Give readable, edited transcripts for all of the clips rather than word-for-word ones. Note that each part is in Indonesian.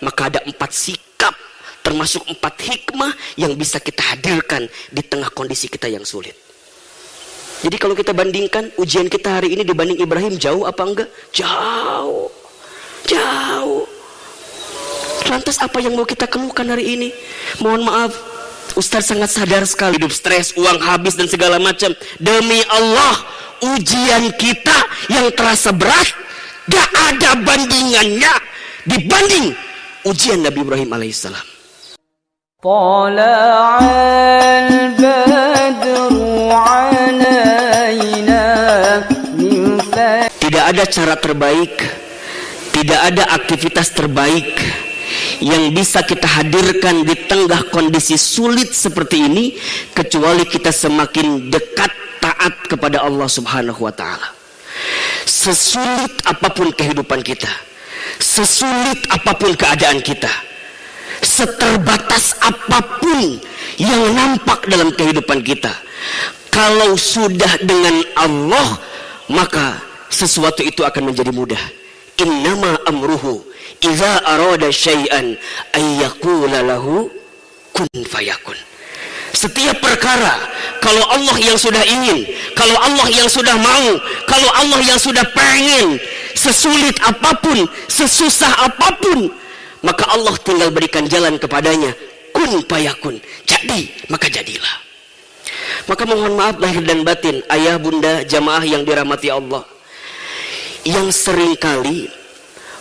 maka ada 4 sikap, termasuk 4 hikmah yang bisa kita hadirkan di tengah kondisi kita yang sulit. Jadi kalau kita bandingkan ujian kita hari ini dibanding Ibrahim, jauh apa enggak? Jauh. Lantas apa yang mau kita keluhkan hari ini? Mohon maaf, Ustaz sangat sadar sekali hidup stres, uang habis dan segala macam. Demi Allah, ujian kita yang terasa berat gak ada bandingannya dibanding ujian Nabi Ibrahim alaihissalam. Tidak ada cara terbaik, tidak ada aktivitas terbaik yang bisa kita hadirkan di tengah kondisi sulit seperti ini kecuali kita semakin dekat taat kepada Allah Subhanahu wa taala. Sesulit apapun kehidupan kita, sesulit apapun keadaan kita, seterbatas apapun yang nampak dalam kehidupan kita, kalau sudah dengan Allah, maka sesuatu itu akan menjadi mudah. Innama amruhu idza arada syai'an ayyaqula lahu kun fayakun. Setiap perkara, kalau Allah yang sudah ingin, kalau Allah yang sudah mau, kalau Allah yang sudah pengen, sesulit apapun, sesusah apapun, maka Allah tinggal berikan jalan kepadanya. Kun fayakun, jadi maka jadilah. Maka mohon maaf lahir dan batin, ayah bunda jamaah yang dirahmati Allah, yang seringkali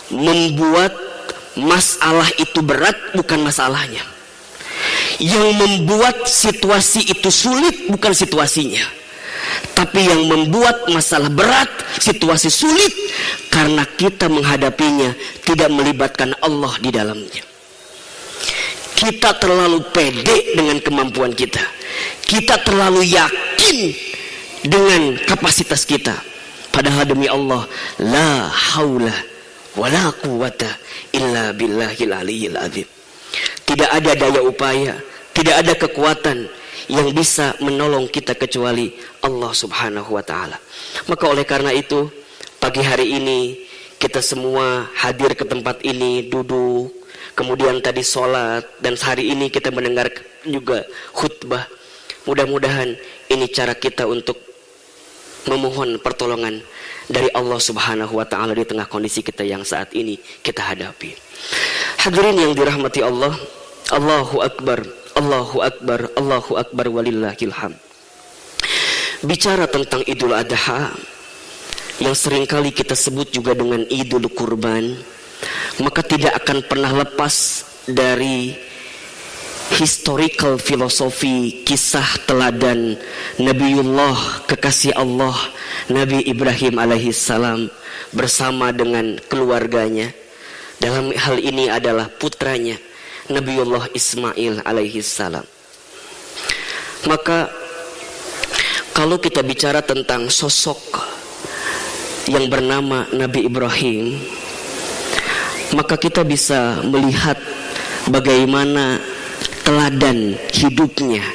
membuat masalah itu berat bukan masalahnya, yang membuat situasi itu sulit bukan situasinya, tapi yang membuat masalah berat, situasi sulit, karena kita menghadapinya tidak melibatkan Allah di dalamnya. Kita terlalu pede dengan kemampuan kita, kita terlalu yakin dengan kapasitas kita. Padahal demi Allah, la haula wala quwata illa billahil aliyyil azim. Tidak ada daya upaya, tidak ada kekuatan yang bisa menolong kita kecuali Allah Subhanahu wa taala. Maka oleh karena itu, pagi hari ini kita semua hadir ke tempat ini, duduk, kemudian tadi sholat, dan hari ini kita mendengar juga khutbah. Mudah-mudahan ini cara kita untuk memohon pertolongan dari Allah Subhanahu wa taala di tengah kondisi kita yang saat ini kita hadapi. Hadirin yang dirahmati Allah, Allahu akbar, Allahu akbar, Allahu akbar walillahil hamd. Bicara tentang Idul Adha yang seringkali kita sebut juga dengan Idul Kurban, maka tidak akan pernah lepas dari historical filosofi kisah teladan Nabiullah kekasih Allah Nabi Ibrahim alaihissalam bersama dengan keluarganya. Dalam hal ini adalah putranya Nabiullah Ismail alaihissalam. Maka kalau kita bicara tentang sosok yang bernama Nabi Ibrahim, maka kita bisa melihat bagaimana teladan hidupnya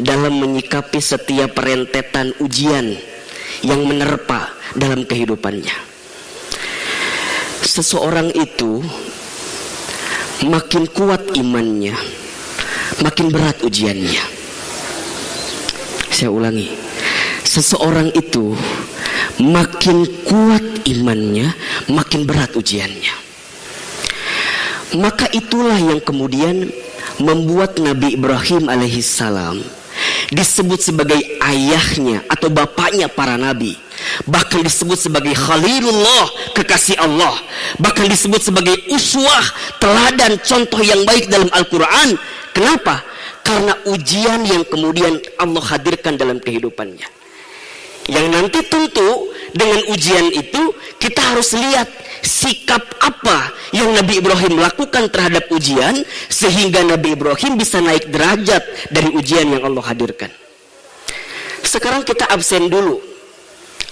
dalam menyikapi setiap rentetan ujian yang menerpa dalam kehidupannya. Seseorang itu makin kuat imannya, makin berat ujiannya. Saya ulangi, seseorang itu makin kuat imannya, makin berat ujiannya. Maka itulah yang kemudian membuat Nabi Ibrahim alaihissalam disebut sebagai ayahnya atau bapaknya para nabi, bahkan disebut sebagai Khalilullah, kekasih Allah, bahkan disebut sebagai uswah, teladan, contoh yang baik dalam Al-Quran. Kenapa? Karena ujian yang kemudian Allah hadirkan dalam kehidupannya, yang nanti tentu dengan ujian itu kita harus lihat sikap apa yang Nabi Ibrahim lakukan terhadap ujian sehingga Nabi Ibrahim bisa naik derajat dari ujian yang Allah hadirkan. Sekarang kita absen dulu.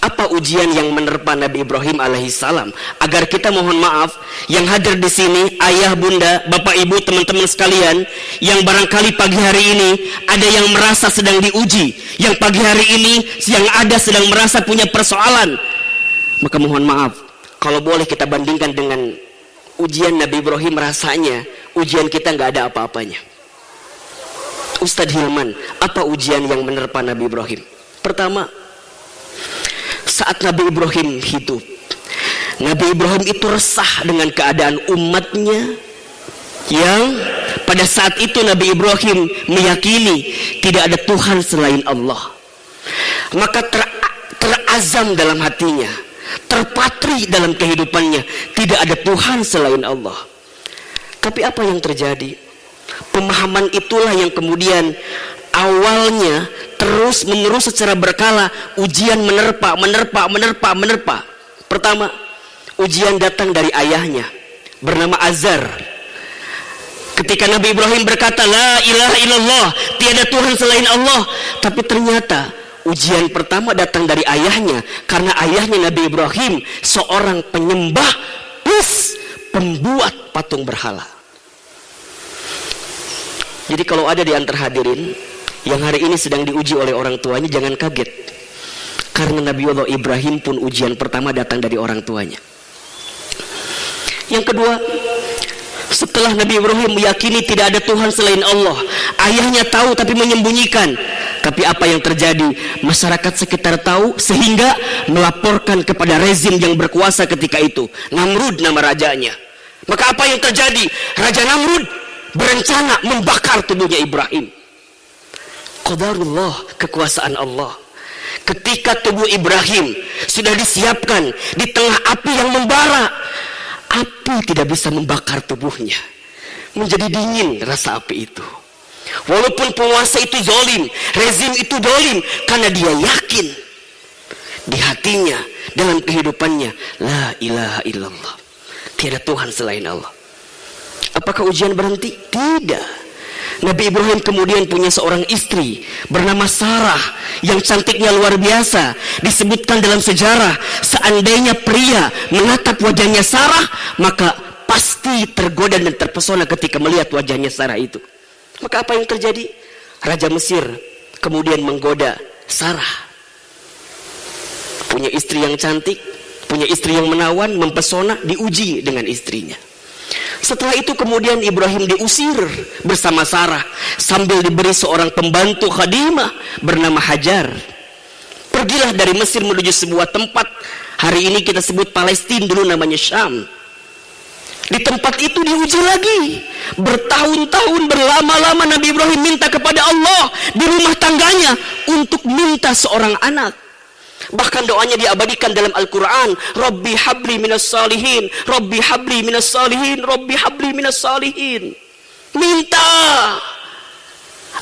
Apa ujian yang menerpa Nabi Ibrahim alaihissalam, agar kita mohon maaf yang hadir di sini, ayah, bunda, bapak, ibu, teman-teman sekalian, yang barangkali pagi hari ini ada yang merasa sedang diuji, yang pagi hari ini yang ada sedang merasa punya persoalan, maka mohon maaf, kalau boleh kita bandingkan dengan ujian Nabi Ibrahim rasanya ujian kita nggak ada apa-apanya. Ustadz Hilman, apa ujian yang menerpa Nabi Ibrahim? Pertama, saat Nabi Ibrahim hidup, Nabi Ibrahim itu resah dengan keadaan umatnya, yang pada saat itu Nabi Ibrahim meyakini tidak ada Tuhan selain Allah. Maka terazam dalam hatinya, terpatri dalam kehidupannya, tidak ada Tuhan selain Allah. Tapi apa yang terjadi? Pemahaman itulah yang kemudian awalnya terus menerus secara berkala ujian menerpa. Pertama, ujian datang dari ayahnya bernama Azar. Ketika Nabi Ibrahim berkata la ilaha illallah, tiada Tuhan selain Allah, tapi ternyata ujian pertama datang dari ayahnya, karena ayahnya Nabi Ibrahim seorang penyembah plus pembuat patung berhala. Jadi kalau ada di antara hadirin yang hari ini sedang diuji oleh orang tuanya, jangan kaget, karena Nabi Allah Ibrahim pun ujian pertama datang dari orang tuanya. Yang kedua, setelah Nabi Ibrahim meyakini tidak ada Tuhan selain Allah, ayahnya tahu tapi menyembunyikan. Tapi apa yang terjadi? Masyarakat sekitar tahu sehingga melaporkan kepada rezim yang berkuasa ketika itu, Namrud nama rajanya. Maka apa yang terjadi? Raja Namrud berencana membakar tubuhnya Ibrahim. Qadarullah, kekuasaan Allah. Ketika tubuh Ibrahim sudah disiapkan di tengah api yang membara, api tidak bisa membakar tubuhnya, menjadi dingin rasa api itu. Walaupun penguasa itu zalim, rezim itu zalim, karena dia yakin di hatinya, dalam kehidupannya, la ilaha illallah, tiada Tuhan selain Allah. Apakah ujian berhenti? Tidak. Nabi Ibrahim kemudian punya seorang istri bernama Sarah yang cantiknya luar biasa. Disebutkan dalam sejarah, seandainya pria menatap wajahnya Sarah, maka pasti tergoda dan terpesona ketika melihat wajahnya Sarah itu. Maka apa yang terjadi? Raja Mesir kemudian menggoda Sarah. Punya istri yang cantik, punya istri yang menawan, mempesona, diuji dengan istrinya. Setelah itu kemudian Ibrahim diusir bersama Sarah sambil diberi seorang pembantu khadimah bernama Hajar. Pergilah dari Mesir menuju sebuah tempat, hari ini kita sebut Palestina, dulu namanya Syam. Di tempat itu diuji lagi. Bertahun-tahun, berlama-lama Nabi Ibrahim minta kepada Allah di rumah tangganya untuk minta seorang anak. Bahkan doanya diabadikan dalam Al-Quran, Rabbi habli minas salihin, Rabbi habli minas salihin, Rabbi habli minas salihin. Minta.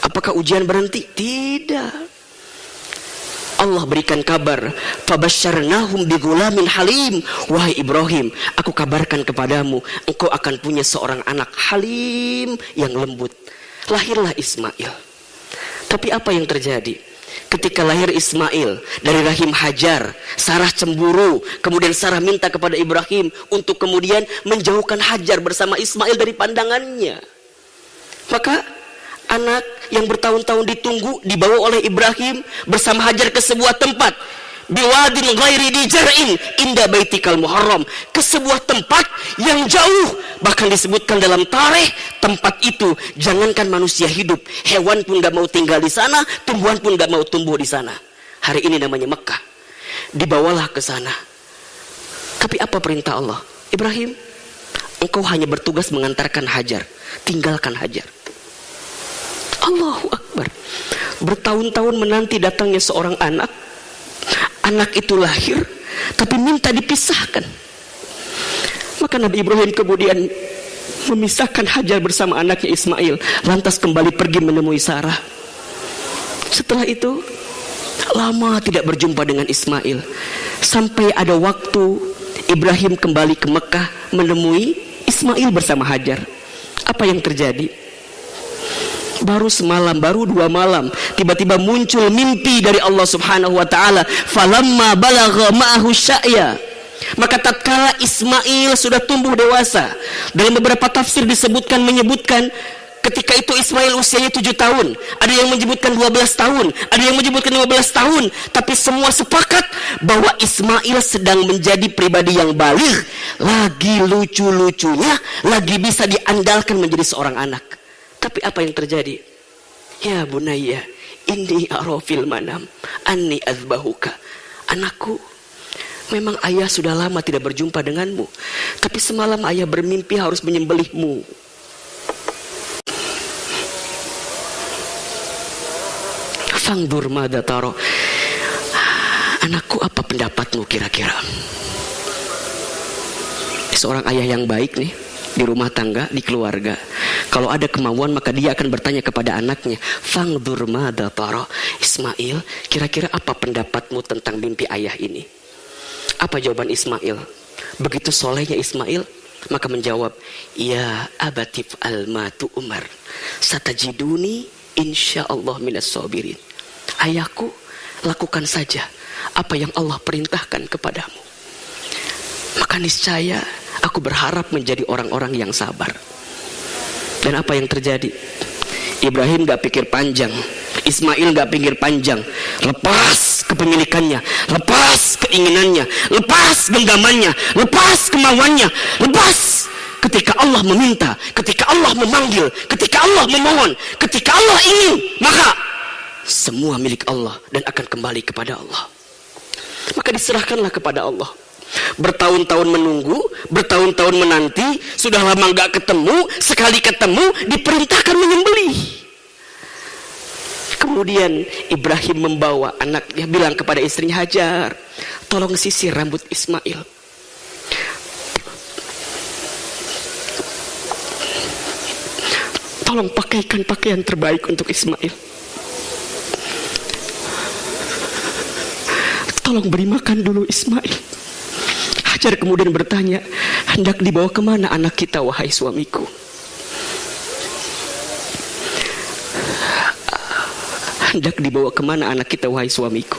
Apakah ujian berhenti? Tidak. Allah berikan kabar, fabasyarnahum bigulamin halim. Wahai Ibrahim, aku kabarkan kepadamu, engkau akan punya seorang anak halim yang lembut. Lahirlah Ismail. Tapi apa yang terjadi? Ketika lahir Ismail dari rahim Hajar, Sarah cemburu. Kemudian Sarah minta kepada Ibrahim untuk kemudian menjauhkan Hajar bersama Ismail dari pandangannya. Maka anak yang bertahun-tahun ditunggu dibawa oleh Ibrahim bersama Hajar ke sebuah tempat, biwadin ghairi dijar'in inda baitikal muharram, ke sebuah tempat yang jauh. Bahkan disebutkan dalam tarikh, tempat itu jangankan manusia hidup, hewan pun gak mau tinggal di sana, tumbuhan pun gak mau tumbuh di sana. Hari ini namanya Mekah. Dibawalah ke sana. Tapi apa perintah Allah? Ibrahim, engkau hanya bertugas mengantarkan Hajar, tinggalkan Hajar. Allahu Akbar. Bertahun-tahun menanti datangnya seorang anak. Anak itu lahir, tapi minta dipisahkan. Maka Nabi Ibrahim kemudian memisahkan Hajar bersama anaknya Ismail, lantas kembali pergi menemui Sarah. Setelah itu lama tidak berjumpa dengan Ismail, sampai ada waktu Ibrahim kembali ke Mekah menemui Ismail bersama Hajar. Apa yang terjadi? Baru semalam, baru 2 malam, tiba-tiba muncul mimpi dari Allah Subhanahu wa taala, falamma balagha ma'ahu sya'ya. Maka tatkala Ismail sudah tumbuh dewasa, dalam beberapa tafsir menyebutkan Ketika itu Ismail usianya 7 tahun, ada yang menyebutkan 12 tahun, ada yang menyebutkan 15 tahun, tapi semua sepakat bahwa Ismail sedang menjadi pribadi yang baligh, lagi lucu-lucunya, lagi bisa diandalkan menjadi seorang anak. Tapi apa yang terjadi? Ya bunayya, inni arafil manam anni azbahuka. Anakku, memang ayah sudah lama tidak berjumpa denganmu, tapi semalam ayah bermimpi harus menyembelihmu. Fangdur mada taro. Anakku, apa pendapatmu kira-kira? Seorang ayah yang baik nih, di rumah tangga, di keluarga, kalau ada kemauan maka dia akan bertanya kepada anaknya, Fangdur mada taro. Ismail, kira-kira apa pendapatmu tentang mimpi ayah ini? Apa jawaban Ismail? Begitu solehnya Ismail, maka menjawab, ya abatif almatu umar satajiduni insyaallah minas sabirin. Ayahku, lakukan saja apa yang Allah perintahkan kepadamu, maka niscaya aku berharap menjadi orang-orang yang sabar. Dan apa yang terjadi? Ibrahim gak pikir panjang, Ismail gak pikir panjang, lepas kepemilikannya, lepas keinginannya, lepas genggamannya, lepas kemauannya, lepas. Ketika Allah meminta, ketika Allah memanggil, ketika Allah memohon, ketika Allah ingin, maka semua milik Allah dan akan kembali kepada Allah. Maka diserahkanlah kepada Allah. Bertahun-tahun menunggu, bertahun-tahun menanti, sudah lama gak ketemu, sekali ketemu diperintahkan menyembelih. Kemudian Ibrahim membawa anaknya, bilang kepada istrinya, Hajar, tolong sisir rambut Ismail. Tolong pakaikan pakaian terbaik untuk Ismail. Tolong beri makan dulu Ismail. Hajar kemudian bertanya, hendak dibawa kemana anak kita wahai suamiku? Hendak dibawa kemana anak kita wahai suamiku?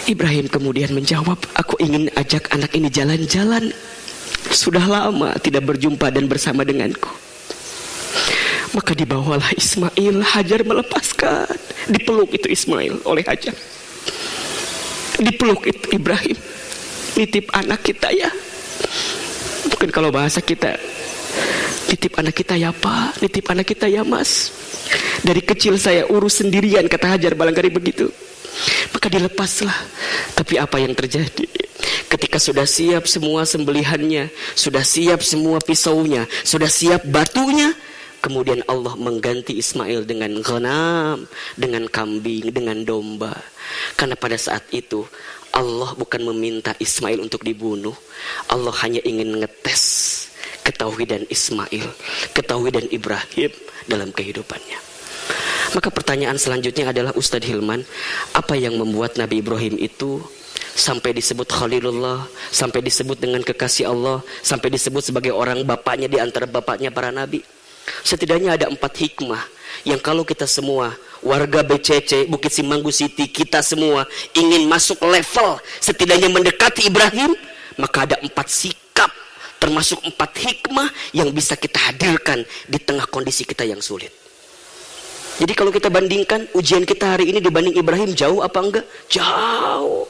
Ibrahim kemudian menjawab, aku ingin ajak anak ini jalan-jalan. Sudah lama tidak berjumpa dan bersama denganku. Maka dibawalah Ismail. Hajar melepaskan, dipeluk itu Ismail oleh Hajar, dipeluk itu Ibrahim. Nitip anak kita ya. Mungkin kalau bahasa kita, nitip anak kita ya Pak, nitip anak kita ya Mas. Dari kecil saya urus sendirian, kata Hajar barangkali begitu. Maka dilepaslah. Tapi apa yang terjadi? Ketika sudah siap semua sembelihannya, sudah siap semua pisaunya, sudah siap batunya, kemudian Allah mengganti Ismail dengan ghanam, dengan kambing, dengan domba. Karena pada saat itu Allah bukan meminta Ismail untuk dibunuh. Allah hanya ingin ngetes ketauhidan Ismail, ketauhidan Ibrahim dalam kehidupannya. Maka pertanyaan selanjutnya adalah, Ustadz Hilman, apa yang membuat Nabi Ibrahim itu sampai disebut Khalilullah, sampai disebut dengan kekasih Allah, sampai disebut sebagai orang bapaknya di antara bapaknya para nabi? Setidaknya ada 4 hikmah yang kalau kita semua warga BCC Bukit Simanggu City, kita semua ingin masuk level setidaknya mendekati Ibrahim, maka ada 4 sikap, termasuk 4 hikmah yang bisa kita hadirkan di tengah kondisi kita yang sulit. Jadi kalau kita bandingkan ujian kita hari ini dibanding Ibrahim, jauh apa enggak? Jauh.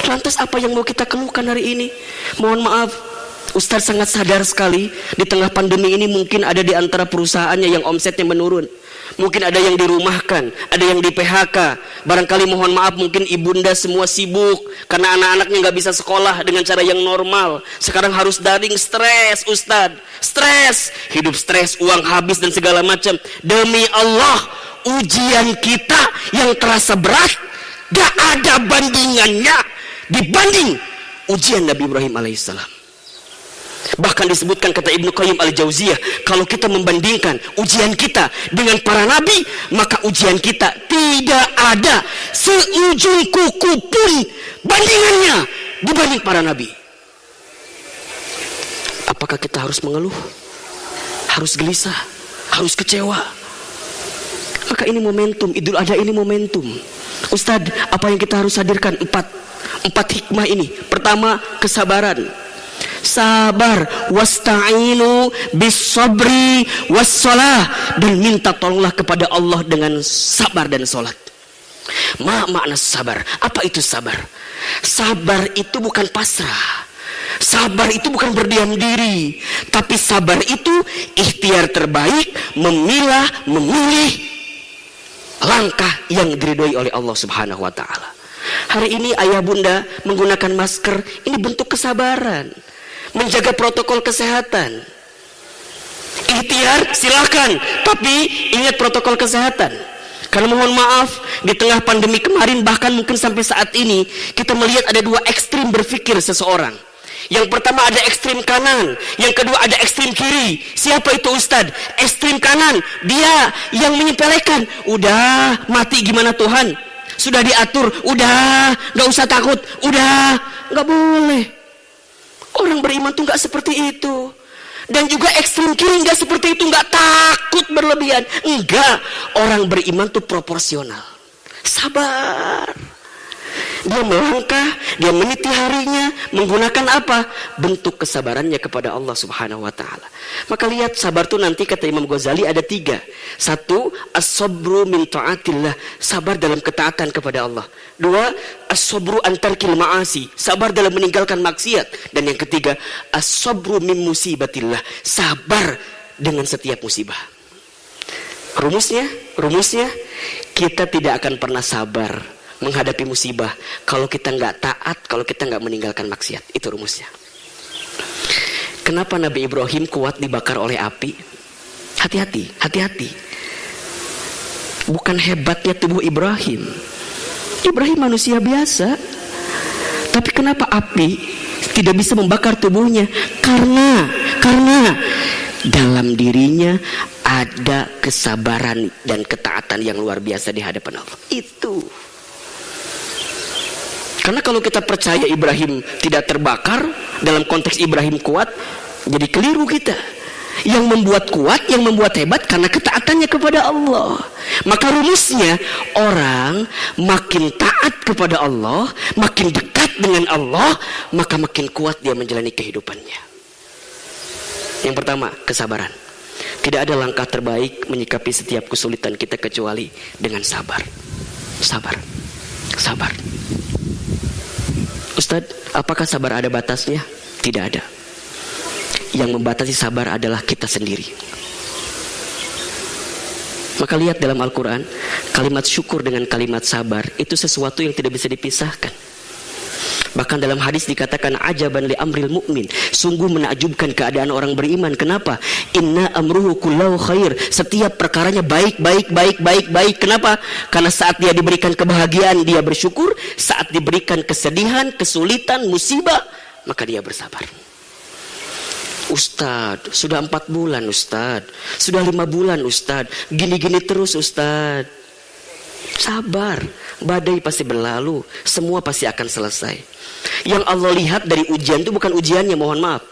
Lantas apa yang mau kita keluhkan hari ini? Mohon maaf, Ustaz sangat sadar sekali di tengah pandemi ini mungkin ada di antara perusahaannya yang omsetnya menurun. Mungkin ada yang dirumahkan, ada yang di PHK. Barangkali mohon maaf mungkin ibunda semua sibuk karena anak-anaknya nggak bisa sekolah dengan cara yang normal. Sekarang harus daring, stres Ustaz. Stres, hidup stres, uang habis dan segala macam. Demi Allah, ujian kita yang terasa berat gak ada bandingannya dibanding ujian Nabi Ibrahim alaihissalam. Bahkan disebutkan kata Ibnu Qayyim al-Jauziyah, kalau kita membandingkan ujian kita dengan para nabi, maka ujian kita tidak ada seujung kuku pun bandingannya dibanding para nabi. Apakah kita harus mengeluh? Harus gelisah? Harus kecewa? Maka ini momentum, Idul Adha ini momentum. Ustadz, apa yang kita harus hadirkan? 4 hikmah ini. Pertama, kesabaran. sabar, wasta'inu bis-sabri was-shalah, dan minta tolonglah kepada Allah dengan sabar dan salat. Makna sabar, apa itu sabar? Sabar itu bukan pasrah. Sabar itu bukan berdiam diri, tapi sabar itu ikhtiar terbaik, memilih langkah yang diridhoi oleh Allah Subhanahu wa taala. Hari ini ayah bunda menggunakan masker, ini bentuk kesabaran, menjaga protokol kesehatan. Ikhtiar silakan, tapi ingat protokol kesehatan. Karena mohon maaf, di tengah pandemi kemarin, bahkan mungkin sampai saat ini, kita melihat ada dua ekstrim berpikir seseorang. Yang pertama ada ekstrim kanan, yang kedua ada ekstrim kiri. Siapa itu Ustadz? Ekstrim kanan, dia yang menyepelekan. Udah, mati gimana Tuhan? Sudah diatur, udah, gak usah takut, udah, gak boleh. Orang beriman tuh gak seperti itu. Dan juga ekstrim kiri nggak seperti itu, nggak takut berlebihan, enggak. Orang beriman tuh proporsional, sabar. Dia melangkah, dia meniti harinya, menggunakan apa? Bentuk kesabarannya kepada Allah Subhanahu wa taala. Maka lihat, sabar tuh nanti kata Imam Ghazali ada 3. 1, as-sabru min ta'atillah, sabar dalam ketaatan kepada Allah. 2, as-sabru an tarkil ma'asi, sabar dalam meninggalkan maksiat. Dan yang ketiga, as-sabru min musibatillah, sabar dengan setiap musibah. Rumusnya, kita tidak akan pernah sabar menghadapi musibah kalau kita nggak taat, kalau kita nggak meninggalkan maksiat. Itu rumusnya. Kenapa Nabi Ibrahim kuat dibakar oleh api? Hati-hati. Bukan hebatnya tubuh Ibrahim. Ibrahim manusia biasa. Tapi kenapa api tidak bisa membakar tubuhnya? Karena dalam dirinya ada kesabaran dan ketaatan yang luar biasa di hadapan Allah. Itu. Karena kalau kita percaya Ibrahim tidak terbakar, dalam konteks Ibrahim kuat, jadi keliru kita. Yang membuat kuat, yang membuat hebat karena ketaatannya kepada Allah. Maka rumusnya, orang makin taat kepada Allah, makin dekat dengan Allah, maka makin kuat dia menjalani kehidupannya. Yang pertama, kesabaran. Tidak ada langkah terbaik menyikapi setiap kesulitan kita kecuali dengan sabar. Sabar. Ustadz, apakah sabar ada batasnya? Tidak ada. Yang membatasi sabar adalah kita sendiri. Maka lihat dalam Al-Quran, kalimat syukur dengan kalimat sabar itu sesuatu yang tidak bisa dipisahkan. Bahkan dalam hadis dikatakan ajaban li amril mu'min, sungguh menakjubkan keadaan orang beriman. Kenapa? Inna amruhu kullahu khair, setiap perkaranya baik. Kenapa? Karena saat dia diberikan kebahagiaan dia bersyukur, saat diberikan kesedihan, kesulitan, musibah, maka dia bersabar. Ustadz, sudah 4 bulan Ustadz, sudah 5 bulan Ustadz, gini-gini terus Ustadz. Sabar, badai pasti berlalu, semua pasti akan selesai. Yang Allah lihat dari ujian itu bukan ujiannya, mohon maaf.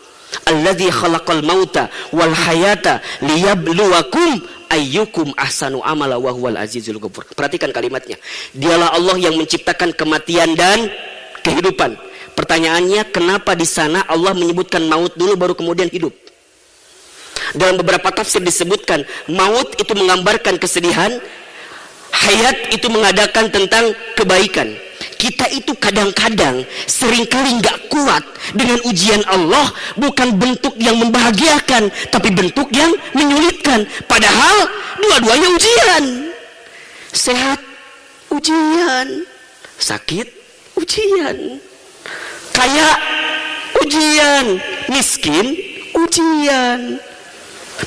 Alladzi khalaqal mauta wal hayata liyabluwakum ayyukum ahsanu amala wa huwal azizul ghafur. Perhatikan kalimatnya. Dialah Allah yang menciptakan kematian dan kehidupan. Pertanyaannya, kenapa di sana Allah menyebutkan maut dulu baru kemudian hidup? Dalam beberapa tafsir disebutkan maut itu menggambarkan kesedihan, hayat itu mengadakan tentang kebaikan. Kita itu kadang-kadang seringkali nggak kuat dengan ujian Allah, bukan bentuk yang membahagiakan, tapi bentuk yang menyulitkan. Padahal dua-duanya ujian. Sehat, ujian. Sakit, ujian. Kaya, ujian. Miskin, ujian.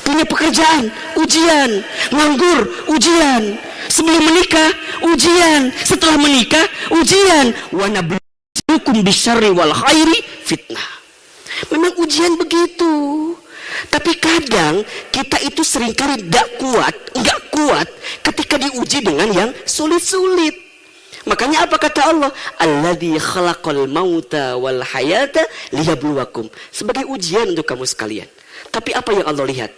Punya pekerjaan, ujian. Nganggur, ujian. Sebelum menikah, ujian. Setelah menikah, ujian. Wa nabluukum bisyarri wal khairi fitnah. Memang ujian begitu. Tapi kadang kita itu seringkali nggak kuat ketika diuji dengan yang sulit-sulit. Makanya apa kata Allah? Alladzi khalaqal mauta wal hayata liyabluwakum. Sebagai ujian untuk kamu sekalian. Tapi apa yang Allah lihat?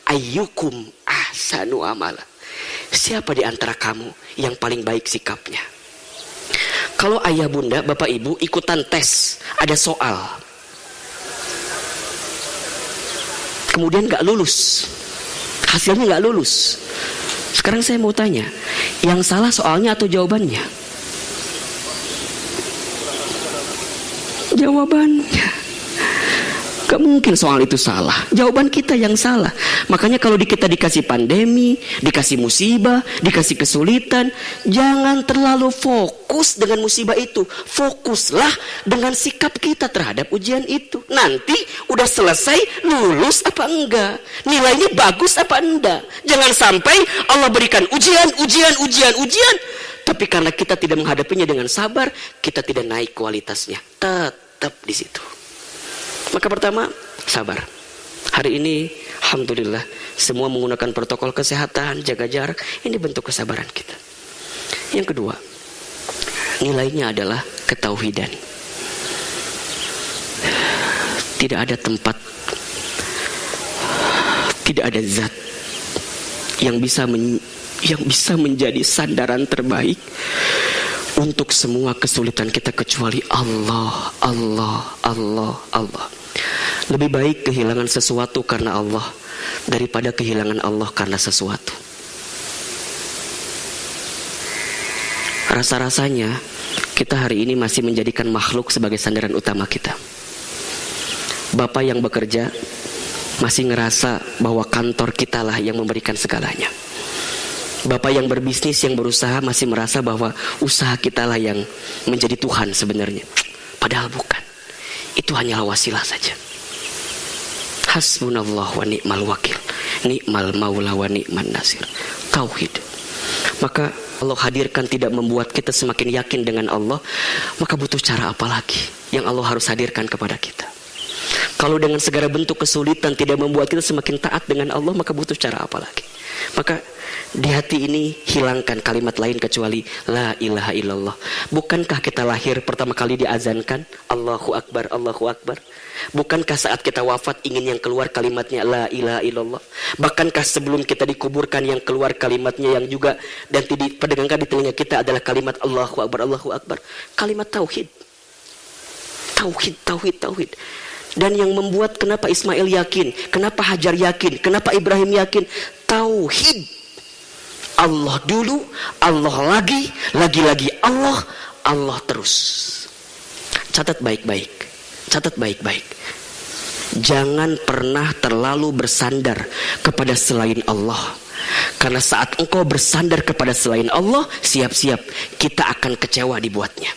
Ayyukum ahsanu amala. Siapa di antara kamu yang paling baik sikapnya? Kalau ayah bunda, bapak ibu ikutan tes, ada soal. kemudian gak lulus, hasilnya gak lulus. Sekarang saya mau tanya, yang salah soalnya atau jawabannya? Jawabannya. Gak mungkin soal itu salah, jawaban kita yang salah. Makanya kalau kita dikasih pandemi, dikasih musibah, dikasih kesulitan, jangan terlalu fokus dengan musibah itu. Fokuslah dengan sikap kita terhadap ujian itu. Nanti udah selesai, lulus apa enggak, nilainya bagus apa enggak. Jangan sampai Allah berikan ujian, tapi karena kita tidak menghadapinya dengan sabar, kita tidak naik kualitasnya, tetap di situ. Maka pertama, sabar. Hari ini, alhamdulillah, semua menggunakan protokol kesehatan, jaga jarak. Ini bentuk kesabaran kita. Yang kedua, nilainya adalah ketauhidan. Tidak ada tempat, tidak ada zat yang bisa menjadi sandaran terbaik untuk semua kesulitan kita kecuali Allah. Lebih baik kehilangan sesuatu karena Allah daripada kehilangan Allah karena sesuatu. Rasa-rasanya kita hari ini masih menjadikan makhluk sebagai sandaran utama kita. Bapak yang bekerja masih ngerasa bahwa kantor kita lah yang memberikan segalanya. Bapak yang berbisnis, yang berusaha masih merasa bahwa usaha kita lah yang menjadi Tuhan sebenarnya. Padahal bukan. Itu hanyalah wasilah saja. Hasbunallah wa ni'mal wakil, ni'mal maula wa ni'man nasir. Tauhid. Maka Allah hadirkan tidak membuat kita semakin yakin dengan Allah. Maka butuh cara apa lagi yang Allah harus hadirkan kepada kita? Kalau dengan segala bentuk kesulitan tidak membuat kita semakin taat dengan Allah, maka butuh cara apa lagi? Maka di hati ini hilangkan kalimat lain kecuali la ilaha illallah. Bukankah kita lahir pertama kali diazankan Allahu Akbar, Allahu Akbar? Bukankah saat kita wafat ingin yang keluar kalimatnya la ilaha illallah? Bahkankah sebelum kita dikuburkan yang keluar kalimatnya yang juga dan diperdengarkan di telinga kita adalah kalimat Allahu Akbar, Allahu Akbar? Kalimat tauhid. Tauhid. Dan yang membuat kenapa Ismail yakin, kenapa Hajar yakin, kenapa Ibrahim yakin, tauhid. Allah dulu, Allah lagi Allah, Allah terus. Catat baik-baik. Jangan pernah terlalu bersandar kepada selain Allah. Karena saat engkau bersandar kepada selain Allah, siap-siap kita akan kecewa dibuatnya.